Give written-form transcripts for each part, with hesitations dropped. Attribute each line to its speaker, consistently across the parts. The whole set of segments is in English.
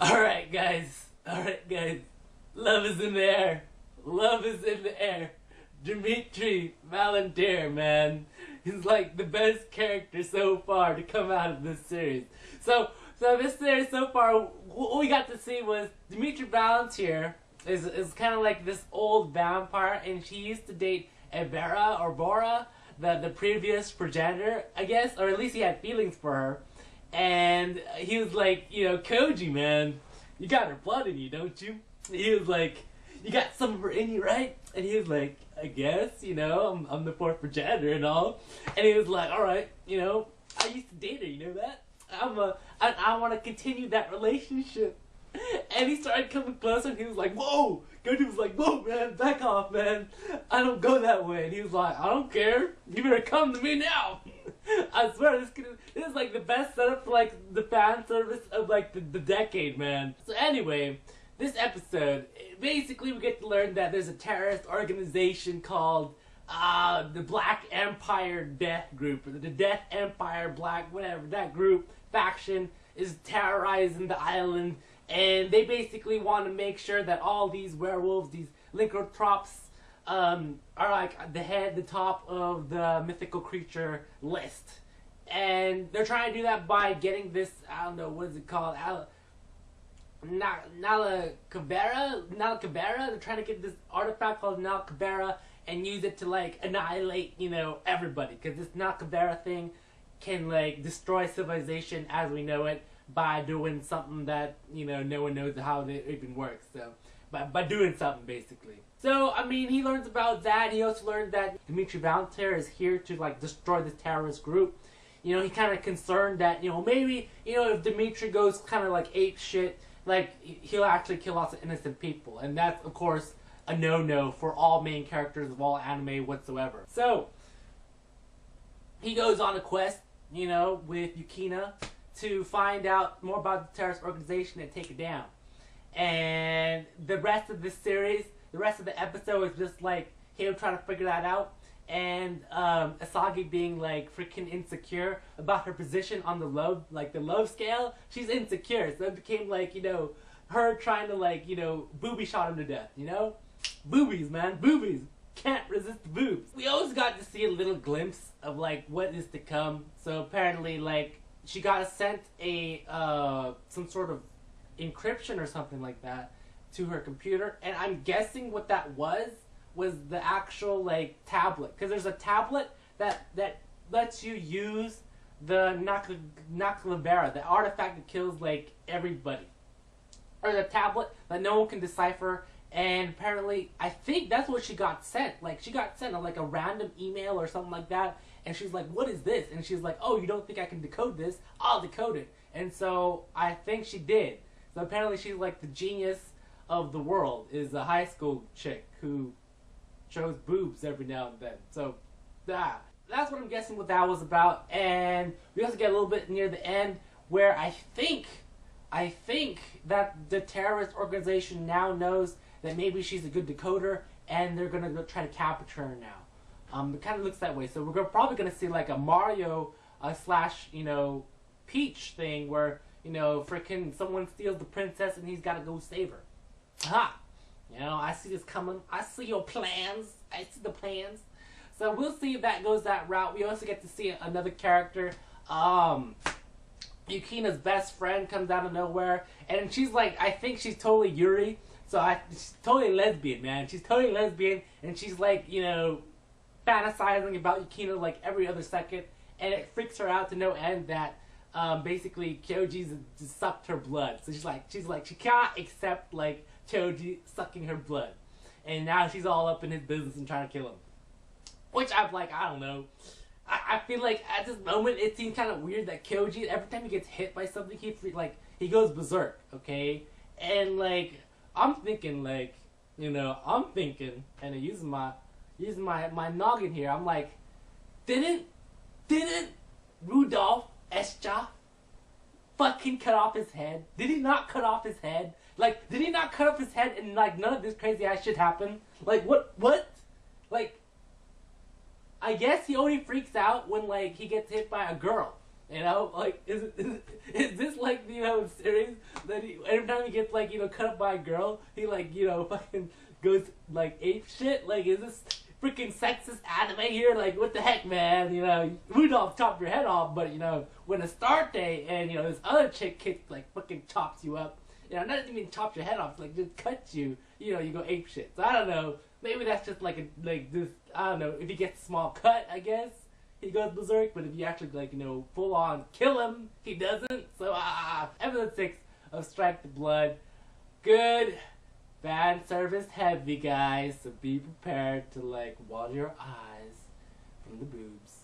Speaker 1: Alright guys, love is in the air, love is in the air. Dimitri Valentir, man, he's like the best character so far to come out of this series. So this series so far, what we got to see was Dimitri Valentir is kind of like this old vampire, and she used to date Ebera or Bora, the previous progenitor, I guess, or at least he had feelings for her. And he was like, Koji, man, you got her blood in you, don't you? He was like, you got some of her in you, right? And he was like, I guess, I'm the fourth progenitor and all. And he was like, alright, I used to date her, you know that? I want to continue that relationship. And he started coming closer, and he was like, whoa! Koji was like, whoa, man, back off, man. I don't go that way. And he was like, I don't care. You better come to me now. I swear, this is like the best setup for like the fan service of like the decade, man. So anyway, this episode, basically we get to learn that there's a terrorist organization called the Black Empire Death Group, or the Death Empire Black, whatever, that group, faction, is terrorizing the island. And they basically want to make sure that all these werewolves, these lycanthropes, are like the top of the mythical creature list. And they're trying to do that by getting this, I don't know, what is it called? Nalakabera? They're trying to get this artifact called Nalakabera and use it to like annihilate, everybody. Because this Nalakabera thing can like destroy civilization as we know it, by doing something that, no one knows how it even works. So, by doing something, basically. So, I mean, he learns about that. He also learned that Dimitri Valentir is here to, like, destroy this terrorist group. He kind of concerned that, maybe, if Dimitri goes kind of, like, ape shit, like, he'll actually kill lots of innocent people. And that's, of course, a no-no for all main characters of all anime whatsoever. So, he goes on a quest, with Yukina, to find out more about the terrorist organization and take it down. And the rest of this series, the rest of the episode is just like him trying to figure that out, and Asagi being like freaking insecure about her position on the love scale. She's insecure, so it became like, her trying to like, booby shot him to death, Boobies, man, boobies. Can't resist the boobs. We also got to see a little glimpse of like what is to come. So apparently, like, she got sent a some sort of encryption or something like that to her computer, and I'm guessing what that was the actual like tablet, because there's a tablet that lets you use the Nalakabera, the artifact that kills like everybody, or the tablet that no one can decipher. And apparently, I think that's what she got sent. Like, she got sent like a random email or something like that. And she's like, what is this? And she's like, oh, you don't think I can decode this? I'll decode it. And so, I think she did. So apparently she's like the genius of the world, is a high school chick who shows boobs every now and then. So, that's what I'm guessing what that was about. And we also get a little bit near the end where I think that the terrorist organization now knows that maybe she's a good decoder, and they're going to try to capture her now. It kind of looks that way. So we're probably going to see like a Mario slash, Peach thing where, frickin' someone steals the princess and he's got to go save her. Aha! I see this coming. I see your plans. I see the plans. So we'll see if that goes that route. We also get to see another character. Yukina's best friend comes out of nowhere, and she's like, I think she's totally Yuri. So she's totally lesbian, man. She's totally lesbian, and she's like, fantasizing about Yukina like every other second, and it freaks her out to no end that basically Kyoji's sucked her blood. So she's like she cannot accept like Kyoji sucking her blood, and now she's all up in his business and trying to kill him. Which I'm like, I don't know. I feel like at this moment it seems kind of weird that Kyoji, every time he gets hit by something, he goes berserk, okay? And like, I'm thinking like, and using my noggin here, I'm like, didn't Rudolph Escha fucking cut off his head? Did he not cut off his head? Like, did he not cut off his head and like none of this crazy ass shit happened? Like, what? Like, I guess he only freaks out when like he gets hit by a girl. You know, like, is this like, you know, series that every time he gets, like, you know, cut up by a girl, he, like, you know, fucking goes, like, ape shit? Like, is this freaking sexist anime here? Like, what the heck, man? You know, we don't chop your head off, but, you know, when it's start day and, you know, this other chick like, fucking chops you up, you know, not even chops your head off, like, just cuts you, you know, you go ape shit. So, I don't know. Maybe that's just, like, this, I don't know, if he gets a small cut, I guess, he goes berserk, but if you actually, like, you know, full on kill him, he doesn't. So, episode 6 of Strike the Blood. Good fan service heavy, guys. So be prepared to, like, wall your eyes from the boobs.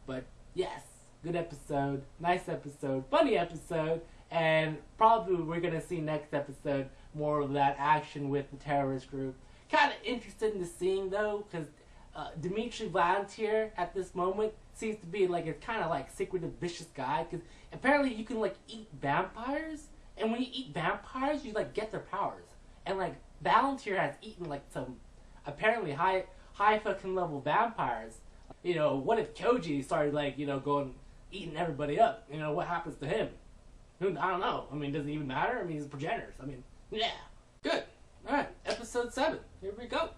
Speaker 1: But, yes, good episode. Nice episode. Funny episode. And probably we're going to see next episode more of that action with the terrorist group. Kind of interested in the scene, though, because Dimitri Volunteer at this moment seems to be like a kind of like secretive vicious guy, because apparently you can like eat vampires, and when you eat vampires you like get their powers, and like Volunteer has eaten like some apparently high fucking level vampires. You know, what if Koji started like, you know, going eating everybody up? You know, what happens to him? I don't know. I mean, does it even matter? I mean, he's progenitors. I mean, yeah. Good. Alright, episode 7. Here we go.